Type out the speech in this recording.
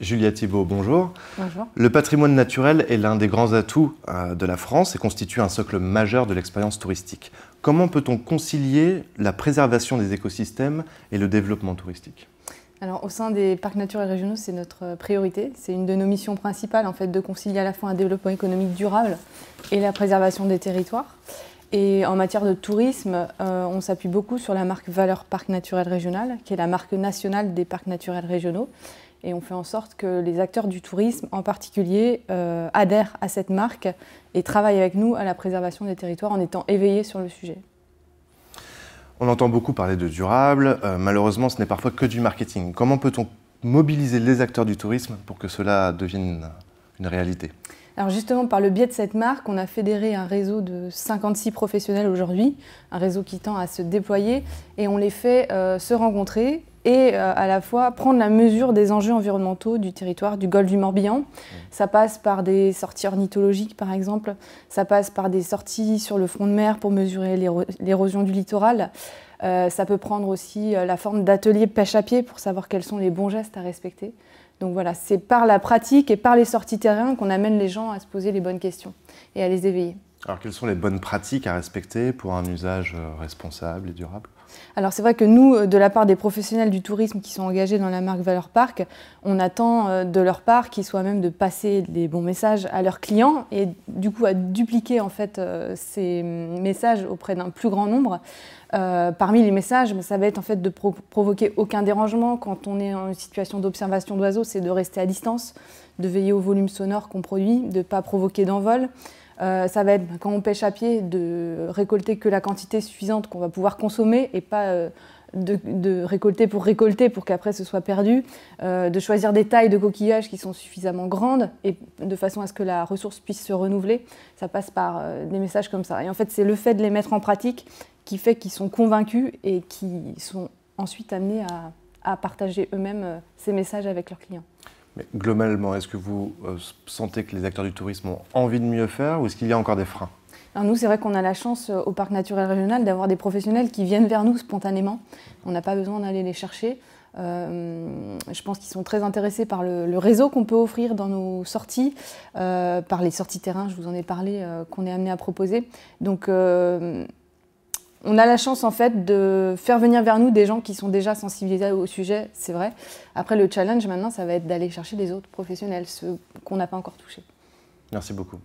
Julia Thibault, bonjour. Bonjour. Le patrimoine naturel est l'un des grands atouts de la France et constitue un socle majeur de l'expérience touristique. Comment peut-on concilier la préservation des écosystèmes et le développement touristique? Alors, au sein des parcs naturels régionaux, c'est notre priorité. C'est une de nos missions principales, en fait, de concilier à la fois un développement économique durable et la préservation des territoires. Et en matière de tourisme, on s'appuie beaucoup sur la marque Valeurs Parc Naturel Régional, qui est la marque nationale des parcs naturels régionaux. Et on fait en sorte que les acteurs du tourisme, en particulier, adhèrent à cette marque et travaillent avec nous à la préservation des territoires en étant éveillés sur le sujet. On entend beaucoup parler de durable, malheureusement ce n'est parfois que du marketing. Comment peut-on mobiliser les acteurs du tourisme pour que cela devienne une réalité? Alors justement, par le biais de cette marque, on a fédéré un réseau de 56 professionnels aujourd'hui, un réseau qui tend à se déployer, et on les fait se rencontrer et à la fois prendre la mesure des enjeux environnementaux du territoire du golfe du Morbihan. Ça passe par des sorties ornithologiques par exemple, ça passe par des sorties sur le front de mer pour mesurer l'érosion du littoral. Ça peut prendre aussi la forme d'ateliers pêche à pied pour savoir quels sont les bons gestes à respecter. Donc voilà, c'est par la pratique et par les sorties terrain qu'on amène les gens à se poser les bonnes questions et à les éveiller. Alors quelles sont les bonnes pratiques à respecter pour un usage responsable et durable? Alors c'est vrai que nous, de la part des professionnels du tourisme qui sont engagés dans la marque Valeurs Parc, on attend de leur part qu'ils soient même de passer les bons messages à leurs clients et du coup à dupliquer en fait ces messages auprès d'un plus grand nombre. Parmi les messages, ça va être en fait de provoquer aucun dérangement. Quand on est en situation d'observation d'oiseaux, c'est de rester à distance, de veiller au volume sonore qu'on produit, de ne pas provoquer d'envol. Ça va être, quand on pêche à pied, de récolter que la quantité suffisante qu'on va pouvoir consommer et pas de récolter pour qu'après ce soit perdu. De choisir des tailles de coquillages qui sont suffisamment grandes et de façon à ce que la ressource puisse se renouveler. Ça passe par des messages comme ça. Et en fait, c'est le fait de les mettre en pratique qui fait qu'ils sont convaincus et qui sont ensuite amenés à partager eux-mêmes ces messages avec leurs clients. Mais globalement, est-ce que vous sentez que les acteurs du tourisme ont envie de mieux faire ou est-ce qu'il y a encore des freins? Alors nous, c'est vrai qu'on a la chance au Parc naturel régional d'avoir des professionnels qui viennent vers nous spontanément. On n'a pas besoin d'aller les chercher. Je pense qu'ils sont très intéressés par le réseau qu'on peut offrir dans nos sorties, par les sorties terrain, je vous en ai parlé, qu'on est amené à proposer. Donc on a la chance en fait de faire venir vers nous des gens qui sont déjà sensibilisés au sujet, c'est vrai. Après le challenge maintenant, ça va être d'aller chercher les autres professionnels, ceux qu'on n'a pas encore touchés. Merci beaucoup.